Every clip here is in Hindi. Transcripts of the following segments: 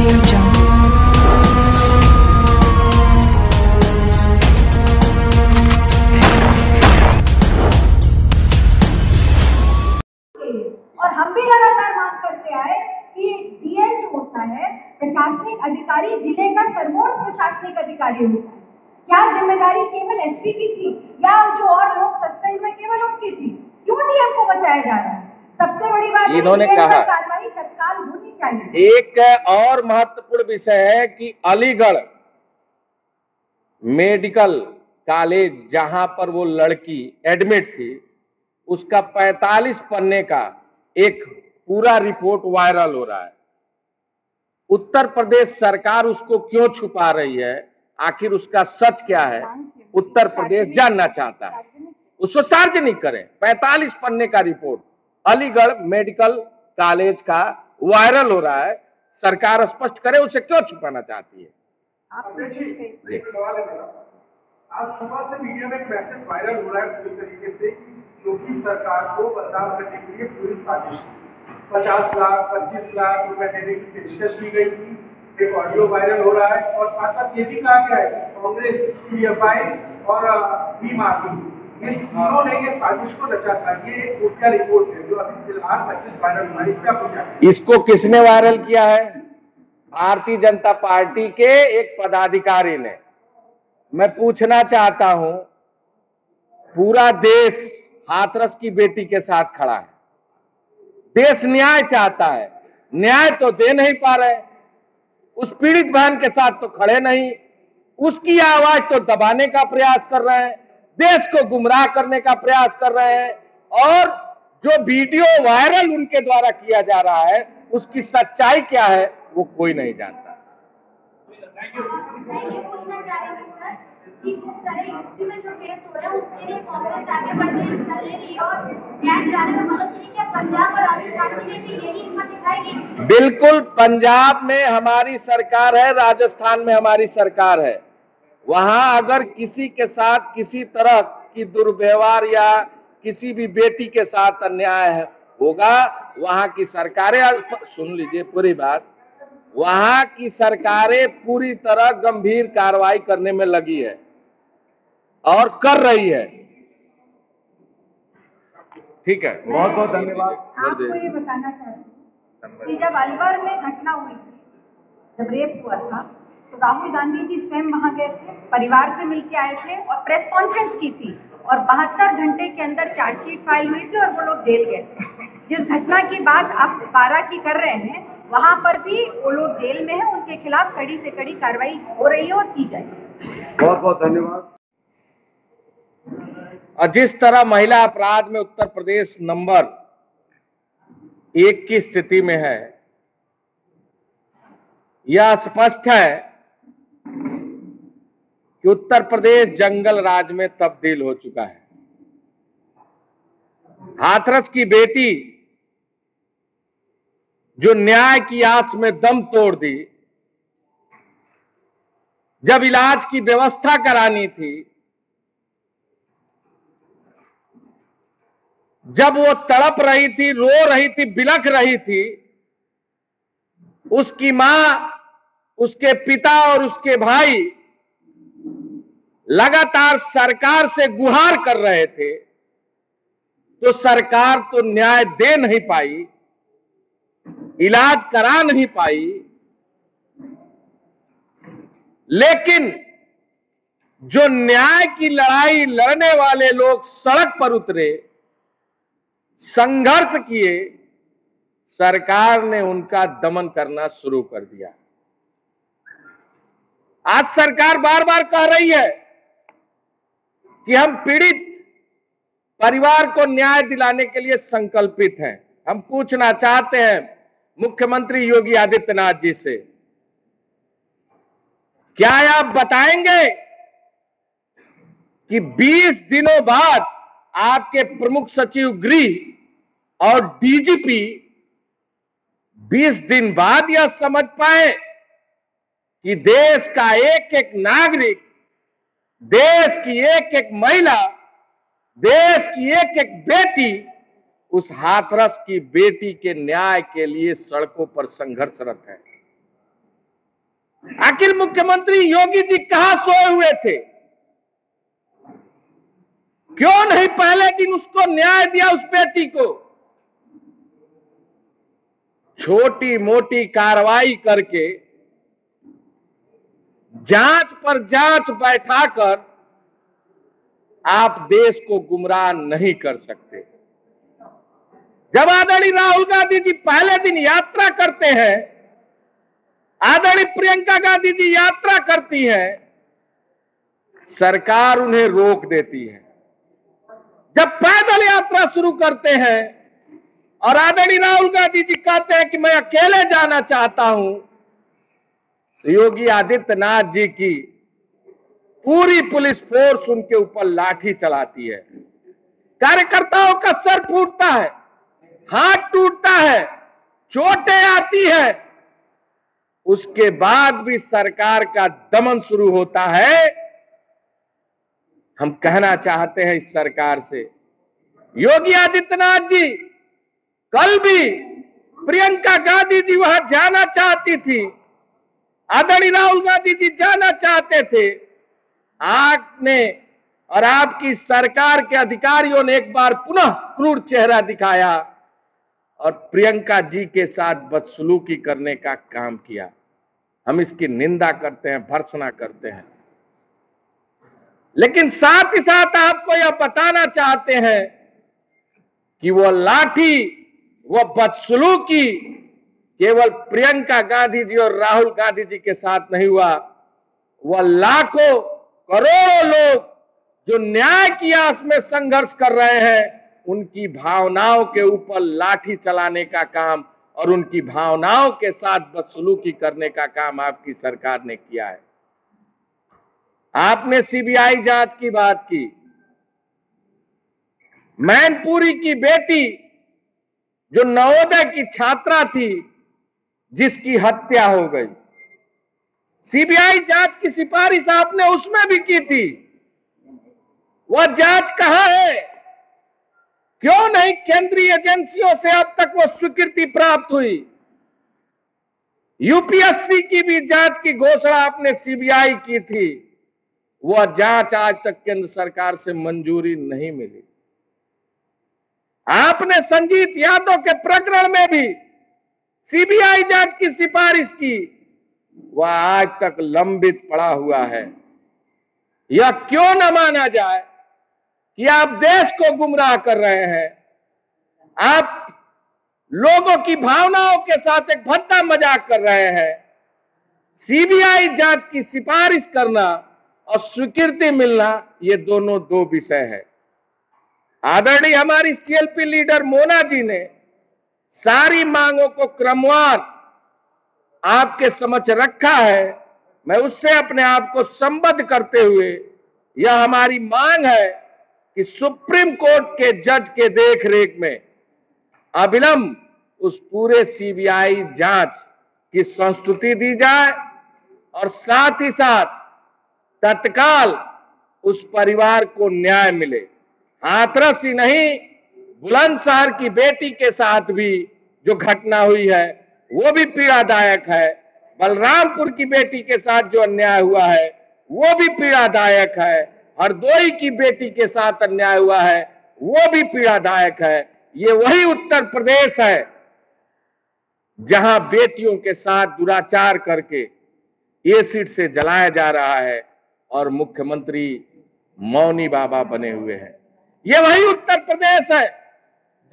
Audio Jungle. और हम भी लगातार मांग करते आए कि डीएम जो होता है प्रशासनिक अधिकारी जिले का सर्वोच्च प्रशासनिक अधिकारी होता है। क्या जिम्मेदारी केवल एसपी की थी या जो और लोग सस्पेंड में केवल उनकी थी? क्यों डीएम को बचाया जा रहा है? सबसे बड़ी बात इन्होंने कहा कार्रवाई तत्काल होनी चाहिए। एक और महत्वपूर्ण विषय है कि अलीगढ़ मेडिकल कॉलेज जहां पर वो लड़की एडमिट थी, उसका 45 पन्ने का एक पूरा रिपोर्ट वायरल हो रहा है। उत्तर प्रदेश सरकार उसको क्यों छुपा रही है? आखिर उसका सच क्या है? उत्तर प्रदेश जानना चाहता है। उसको सार्वजनिक करें। 45 पन्ने का रिपोर्ट अलीगढ़ मेडिकल कॉलेज का वायरल हो रहा है। सरकार स्पष्ट करे उसे क्यों छुपाना चाहती है। जी सवाल है मेरा, आज सुबह से मीडिया में एक मैसेज वायरल हो रहा है पूरी तरीके से कि योगी सरकार को बदनाम करने के लिए पूरी साजिश 50 लाख 25 लाख रुपए देने की पेशकश की गई थी। एक ऑडियो वायरल हो रहा है और साथ साथ ये भी कहा गया है कि कांग्रेस, पीएफआई और भीम आर्मी ये तीनों ने ये साजिश को रचा था। ये क्या रिपोर्ट है जो अभी फिलहाल मैसेज वायरल हुआ है, इसका क्या? इसको किसने वायरल किया है? भारतीय जनता पार्टी के एक पदाधिकारी ने। मैं पूछना चाहता हूं, पूरा देश हाथरस की बेटी के साथ खड़ा है। देश न्याय चाहता है, न्याय तो दे नहीं पा रहे। उस पीड़ित बहन के साथ तो खड़े नहीं, उसकी आवाज तो दबाने का प्रयास कर रहे हैं, देश को गुमराह करने का प्रयास कर रहे हैं। और जो वीडियो वायरल उनके द्वारा किया जा रहा है उसकी सच्चाई क्या है वो कोई नहीं जानता। कि जिस तरह यूपी में जो केस हो रहा है उसके लिए कांग्रेस आगे बढ़ने हिस्सा ले रही है और न्याय दिलाने में मदद करेगी। क्या पंजाब और राजस्थान के लिए भी यही हिम्मत दिखाएगी? बिल्कुल, पंजाब में हमारी सरकार है, राजस्थान में हमारी सरकार है। वहां अगर किसी के साथ किसी तरह की दुर्व्यवहार या किसी भी बेटी के साथ अन्याय होगा, वहां की सरकारें, सुन लीजिए पूरी बात, वहां की सरकारें पूरी तरह गंभीर कार्रवाई करने में लगी है और कर रही है। ठीक है, बहुत बहुत धन्यवाद। आपको ये बताना चाहती हूँ कि जब अलवर में घटना हुई थी, जब रेप हुआ था, तो राहुल गांधी जी स्वयं वहां गए थे, परिवार से मिलकर आए थे और प्रेस कॉन्फ्रेंस की थी और 72 घंटे के अंदर चार्जशीट फाइल हुई थी और वो लोग जेल गए थे। जिस घटना की बात आप 12 की कर रहे हैं, वहां पर भी वो लोग जेल में हैं, उनके खिलाफ कड़ी से कड़ी कार्रवाई हो रही है और की जाएगी। बहुत बहुत धन्यवाद। और जिस तरह महिला अपराध में उत्तर प्रदेश नंबर 1 की स्थिति में है, यह स्पष्ट है कि उत्तर प्रदेश जंगल राज में तब्दील हो चुका है। हाथरस की बेटी जो न्याय की आस में दम तोड़ दी, जब इलाज की व्यवस्था करानी थी, जब वो तड़प रही थी, रो रही थी, बिलख रही थी, उसकी मां, उसके पिता और उसके भाई लगातार सरकार से गुहार कर रहे थे, तो सरकार तो न्याय दे नहीं पाई, इलाज करा नहीं पाई। लेकिन जो न्याय की लड़ाई लड़ने वाले लोग सड़क पर उतरे, संघर्ष किए, सरकार ने उनका दमन करना शुरू कर दिया। आज सरकार बार बार कह रही है कि हम पीड़ित परिवार को न्याय दिलाने के लिए संकल्पित हैं। हम पूछना चाहते हैं मुख्यमंत्री योगी आदित्यनाथ जी से, क्या आप बताएंगे कि 20 दिनों बाद आपके प्रमुख सचिव गृह और डीजीपी 20 दिन बाद यह समझ पाए कि देश का एक एक नागरिक, देश की एक एक महिला, देश की एक एक बेटी उस हाथरस की बेटी के न्याय के लिए सड़कों पर संघर्षरत है। आखिर मुख्यमंत्री योगी जी कहां सोए हुए थे? क्यों नहीं पहले दिन उसको न्याय दिया उस बेटी को? छोटी मोटी कार्रवाई करके जांच पर जांच बैठाकर आप देश को गुमराह नहीं कर सकते। जब आदरणीय राहुल गांधी जी पहले दिन यात्रा करते हैं, आदरणीय प्रियंका गांधी जी यात्रा करती हैं, सरकार उन्हें रोक देती है। जब पैदल यात्रा शुरू करते हैं और आदरणीय राहुल गांधी जी कहते हैं कि मैं अकेले जाना चाहता हूं, तो योगी आदित्यनाथ जी की पूरी पुलिस फोर्स उनके ऊपर लाठी चलाती है। कार्यकर्ताओं का सर फूटता है, हाथ टूटता है, चोटें आती है। उसके बाद भी सरकार का दमन शुरू होता है। हम कहना चाहते हैं इस सरकार से, योगी आदित्यनाथ जी, कल भी प्रियंका गांधी जी वहां जाना चाहती थी, आदरणीय राहुल गांधी जी जाना चाहते थे। आपने और आपकी सरकार के अधिकारियों ने एक बार पुनः क्रूर चेहरा दिखाया और प्रियंका जी के साथ बदसलूकी करने का काम किया। हम इसकी निंदा करते हैं, भर्त्सना करते हैं, लेकिन साथ ही साथ आपको यह बताना चाहते हैं कि वह लाठी, वह बदसलूकी केवल प्रियंका गांधी जी और राहुल गांधी जी के साथ नहीं हुआ, वह लाखों करोड़ों लोग जो न्याय की आस में संघर्ष कर रहे हैं, उनकी भावनाओं के ऊपर लाठी चलाने का काम और उनकी भावनाओं के साथ बदसलूकी करने का काम आपकी सरकार ने किया है। आपने सीबीआई जांच की बात की। मैनपुरी की बेटी जो नवोदय की छात्रा थी, जिसकी हत्या हो गई, सीबीआई जांच की सिफारिश आपने उसमें भी की थी। वह जांच कहां है? क्यों नहीं केंद्रीय एजेंसियों से अब तक वो स्वीकृति प्राप्त हुई? यूपीएससी की भी जांच की घोषणा आपने सीबीआई की थी, वह जांच आज तक केंद्र सरकार से मंजूरी नहीं मिली। आपने संजीत यादव के प्रकरण में भी सीबीआई जांच की सिफारिश की, वह आज तक लंबित पड़ा हुआ है। यह क्यों न माना जाए कि आप देश को गुमराह कर रहे हैं? आप लोगों की भावनाओं के साथ एक भद्दा मजाक कर रहे हैं। सीबीआई जांच की सिफारिश करना और स्वीकृति मिलना, ये दोनों दो विषय है। आदरणीय हमारी सीएलपी लीडर मोना जी ने सारी मांगों को क्रमवार आपके समक्ष रखा है। मैं उससे अपने आप को संबद्ध करते हुए यह हमारी मांग है कि सुप्रीम कोर्ट के जज के देखरेख में अविलंब उस पूरे सीबीआई जांच की संस्तुति दी जाए और साथ ही साथ तत्काल उस परिवार को न्याय मिले। हाथरस ही नहीं, बुलंदशहर की बेटी के साथ भी जो घटना हुई है वो भी पीड़ादायक है। बलरामपुर की बेटी के साथ जो अन्याय हुआ है वो भी पीड़ादायक है। हरदोई की बेटी के साथ अन्याय हुआ है वो भी पीड़ादायक है। ये वही उत्तर प्रदेश है जहां बेटियों के साथ दुराचार करके एसिड से जलाया जा रहा है और मुख्यमंत्री मौनी बाबा बने हुए हैं। ये वही उत्तर प्रदेश है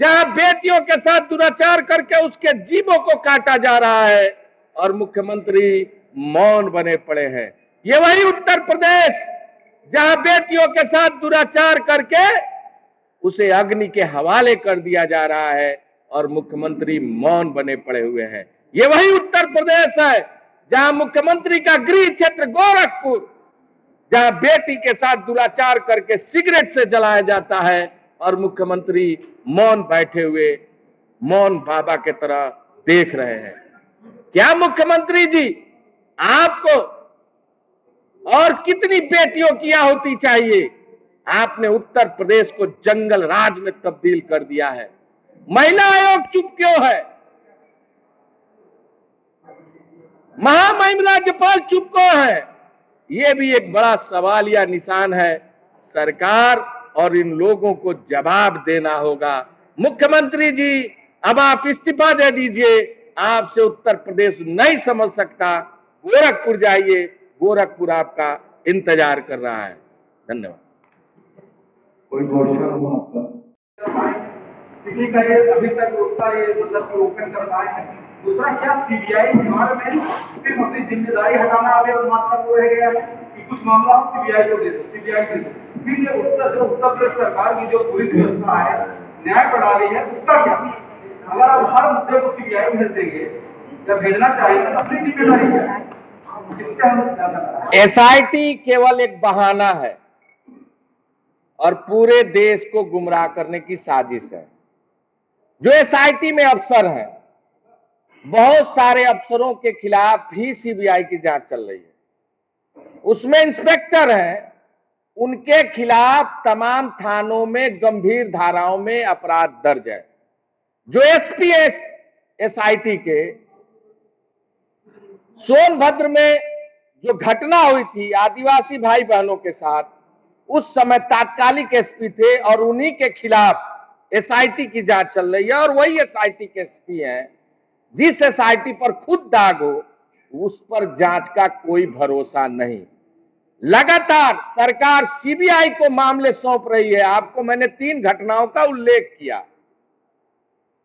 जहां बेटियों के साथ दुराचार करके उसके जीवों को काटा जा रहा है और मुख्यमंत्री मौन बने पड़े हैं। ये वही उत्तर प्रदेश जहां बेटियों के साथ दुराचार करके उसे अग्नि के हवाले कर दिया जा रहा है और मुख्यमंत्री मौन बने पड़े हुए हैं। ये वही उत्तर प्रदेश है जहां मुख्यमंत्री का गृह क्षेत्र गोरखपुर, जहां बेटी के साथ दुराचार करके सिगरेट से जलाया जाता है और मुख्यमंत्री मौन बैठे हुए मौन बाबा के तरह देख रहे हैं। क्या मुख्यमंत्री जी, आपको और कितनी बेटियों की आहुति चाहिए? आपने उत्तर प्रदेश को जंगल राज में तब्दील कर दिया है। महिला आयोग चुप क्यों है? महामहिम राज्यपाल चुप क्यों है? ये भी एक बड़ा सवाल या निशान है। सरकार और इन लोगों को जवाब देना होगा। मुख्यमंत्री जी, अब आप इस्तीफा दे दीजिए, आपसे उत्तर प्रदेश नहीं संभल सकता। गोरखपुर जाइए, गोरखपुर आपका इंतजार कर रहा है। धन्यवाद। कोई क्वेश्चन हो आपका? किसी का ये अभी तक उसका ये मतलब ओपन कर पाए हैं। दूसरा, क्या सीबीआई बिहार में सिर्फ अपनी जिम्मेदारी हटाना आगे और मात्र वो रह गया है कि कुछ मामला हम सीबीआई को दे दो, सीबीआई को दो। फिर ये उत्तर प्रदेश सरकार की जो पूरी व्यवस्था है, न्याय प्रणाली है, उसका क्या? अगर आप हर मुद्दे को सीबीआई को भेज देंगे या भेजना चाहिए तो अपनी जिम्मेदारी क्या है? इससे हम ज्यादा एसआईटी केवल एक बहाना है और पूरे देश को गुमराह करने की साजिश है। जो एसआईटी में अफसर हैं, बहुत सारे अफसरों के खिलाफ ही सीबीआई की जांच चल रही है। उसमें इंस्पेक्टर हैं, उनके खिलाफ तमाम थानों में गंभीर धाराओं में अपराध दर्ज है। जो एसपीएस एसआईटी के सोनभद्र में जो घटना हुई थी आदिवासी भाई बहनों के साथ, उस समय तात्कालिक एसपी थे और उन्हीं के खिलाफ एसआईटी की जांच चल रही है। और वही एसआईटी के एसपी हैं, जिस एसआईटी पर खुद दाग हो उस पर जांच का कोई भरोसा नहीं। लगातार सरकार सीबीआई को मामले सौंप रही है। आपको मैंने 3 घटनाओं का उल्लेख किया।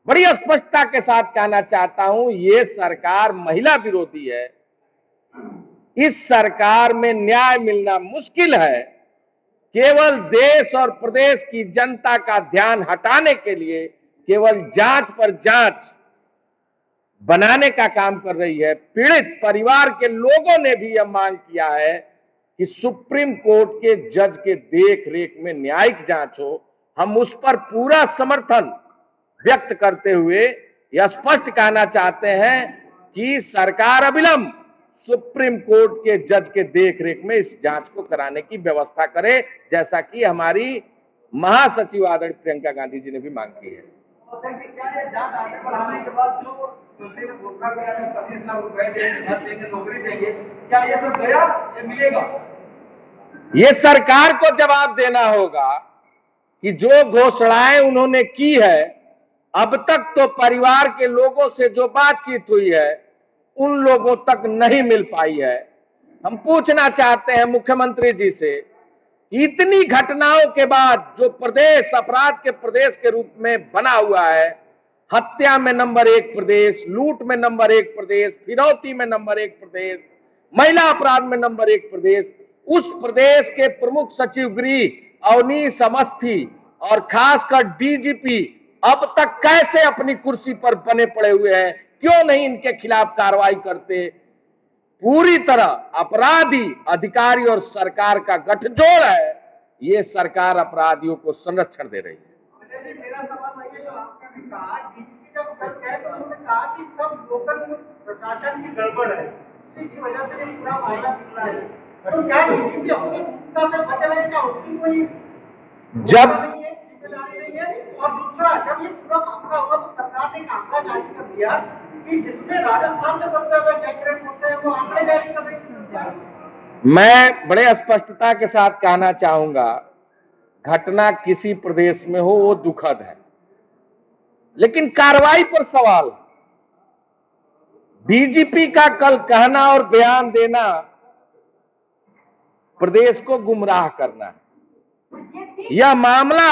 बड़ी स्पष्टता के साथ कहना चाहता हूं, यह सरकार महिला विरोधी है। इस सरकार में न्याय मिलना मुश्किल है। केवल देश और प्रदेश की जनता का ध्यान हटाने के लिए केवल जांच पर जांच बनाने का काम कर रही है। पीड़ित परिवार के लोगों ने भी यह मांग किया है कि सुप्रीम कोर्ट के जज के देख रेख में न्यायिक जांच हो। हम उस पर पूरा समर्थन व्यक्त करते हुए यह स्पष्ट कहना चाहते हैं कि सरकार अविलंब सुप्रीम कोर्ट के जज के देख रेख में इस जांच को कराने की व्यवस्था करे, जैसा कि हमारी महासचिव आदरणीय प्रियंका गांधी जी ने भी मांग की है। जांच आगे बढ़ाने के बाद जो मंत्री ने घोषणा किया कि 25 लाख रुपए देंगे, नौकरी देंगे, क्या ये सब गया, ये मिलेगा? ये सरकार को जवाब देना होगा कि जो घोषणाएं उन्होंने की है, अब तक तो परिवार के लोगों से जो बातचीत हुई है उन लोगों तक नहीं मिल पाई है। हम पूछना चाहते हैं मुख्यमंत्री जी से, इतनी घटनाओं के बाद जो प्रदेश अपराध के प्रदेश के रूप में बना हुआ है, हत्या में नंबर 1 प्रदेश, लूट में नंबर 1 प्रदेश, फिरौती में नंबर 1 प्रदेश, महिला अपराध में नंबर 1 प्रदेश, उस प्रदेश के प्रमुख सचिव गृह अवनीश अवस्थी और खासकर डीजीपी अब तक कैसे अपनी कुर्सी पर बने पड़े हुए हैं? क्यों नहीं इनके खिलाफ कार्रवाई करते? पूरी तरह अपराधी अधिकारी और सरकार का गठजोड़ है। ये सरकार अपराधियों को संरक्षण दे रही है। मेरा सवाल वही है जो आपने भी कहा, डीजीपी जब सर गए तो उन्होंने कहा कि सब लोकल प्रशासन की गड़बड़ है, इसी की वजह से ये पूरा मामला बिगड़ा है। तो क्या डीजीपी अपनी भूमिका से बच रहे हैं? क्या उसकी कोई जिम्मेदारी नहीं है? और दूसरा, जब ये पूरा मामला हुआ तो सरकार ने एक आंकड़ा जारी कर दिया कि जिसमें राजस्थान में सबसे ज्यादा गैंगरेप होते हैं, वो आंकड़े जारी कर रही है। मैं बड़े स्पष्टता के साथ कहना चाहूंगा, घटना किसी प्रदेश में हो वो दुखद है, लेकिन कार्रवाई पर सवाल। डीजीपी का कल कहना और बयान देना प्रदेश को गुमराह करना है। यह मामला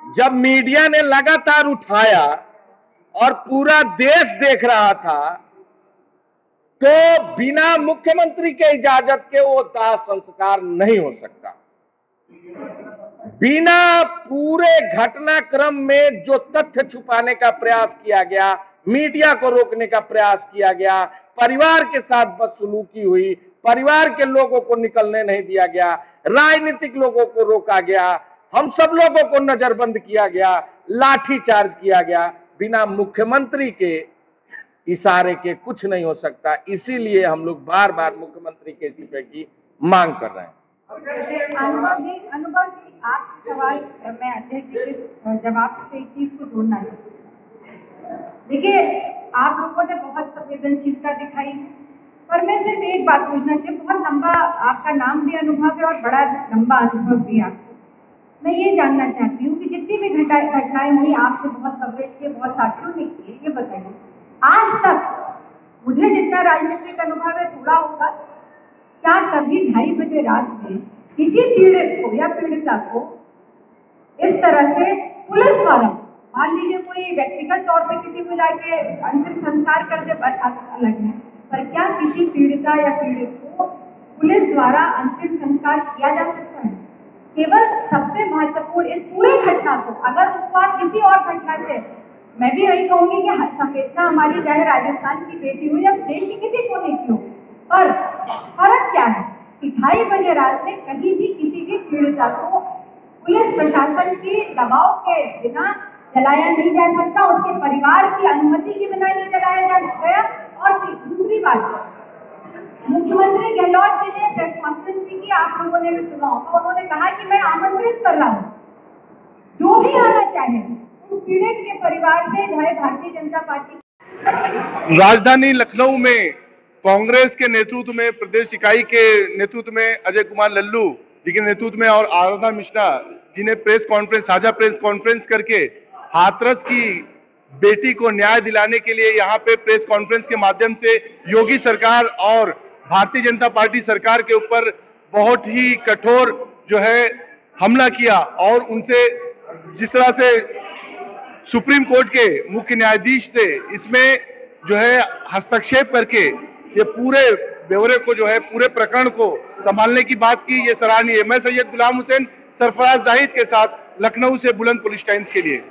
जब मीडिया ने लगातार उठाया और पूरा देश देख रहा था, तो बिना मुख्यमंत्री के इजाजत के वो दाह संस्कार नहीं हो सकता। बिना पूरे घटनाक्रम में जो तथ्य छुपाने का प्रयास किया गया, मीडिया को रोकने का प्रयास किया गया, परिवार के साथ बदसलूकी हुई, परिवार के लोगों को निकलने नहीं दिया गया, राजनीतिक लोगों को रोका गया, हम सब लोगों को नजरबंद किया गया, लाठीचार्ज किया गया, बिना मुख्यमंत्री के इशारे के कुछ नहीं हो सकता। इसीलिए हम लोग बार बार मुख्यमंत्री के इस्तीफे की मांग कर रहे हैं। अनुभव जी, आप सवाल मैं अध्यक्ष जी के जवाब से एक चीज को जोड़ना चाहती हूँ। देखिए, आप लोगों ने बहुत संवेदनशीलता दिखाई, पर मैं सिर्फ एक बात पूछना चाहिए, बहुत लंबा आपका नाम भी अनुभव है और बड़ा लंबा अनुभव भी आपको। मैं ये जानना चाहती हूँ कि जितनी भी घटनाएं हुई, आपने बहुत कवरेज किए, बहुत साथियों ने किए, ये बताइए आज तक, मुझे जितना राजनीतिक अनुभव है थोड़ा होगा, क्या कभी 2:30 बजे रात में किसी पीड़ित को या पीड़िता को इस तरह से पुलिस द्वारा, मान लीजिए कोई व्यक्तिगत तौर पे किसी को जाके अंतिम संस्कार कर दे अलग है, पर क्या किसी पीड़िता या पीड़ित को पुलिस द्वारा अंतिम संस्कार किया जा सकता है? केवल सबसे महत्वपूर्ण इस पूरे घटना को, अगर उसको आप किसी और घटना से, मैं भी यही कहूंगी कि संवेदना हमारी चाहे राजस्थान की बेटी हो या देश की किसी को नहीं की हो, पर फर्क क्या है कि 2:30 बजे रात में कहीं भी किसी भी पीड़िता को पुलिस प्रशासन की दबाव के बिना जलाया नहीं जा सकता, उसके परिवार की अनुमति के बिना नहीं जलाया जा गया। और दूसरी बात, मुख्यमंत्री गहलोत जी ने प्रेस कॉन्फ्रेंस भी की, आप लोगों ने भी सुना होगा, उन्होंने कहा कि मैं आमंत्रित कर रहा हूँ जो भी आना चाहे उस पीड़ित के परिवार से, चाहे भारतीय जनता पार्टी। राजधानी लखनऊ में कांग्रेस के नेतृत्व में, प्रदेश इकाई के नेतृत्व में अजय कुमार लल्लू जी के नेतृत्व में और आराधना मिश्रा जी ने प्रेस कॉन्फ्रेंस, साझा प्रेस कॉन्फ्रेंस करके हाथरस की बेटी को न्याय दिलाने के लिए यहाँ पे प्रेस कॉन्फ्रेंस के माध्यम से योगी सरकार और भारतीय जनता पार्टी सरकार के ऊपर बहुत ही कठोर जो है हमला किया, और उनसे जिस तरह से सुप्रीम कोर्ट के मुख्य न्यायाधीश थे, इसमें जो है हस्तक्षेप करके ये पूरे ब्यौरे को, जो है पूरे प्रकरण को संभालने की बात की, ये सराहनीय है। मैं सैयद गुलाम हुसैन, सरफराज जाहिद के साथ लखनऊ से बुलंद पुलिस टाइम्स के लिए।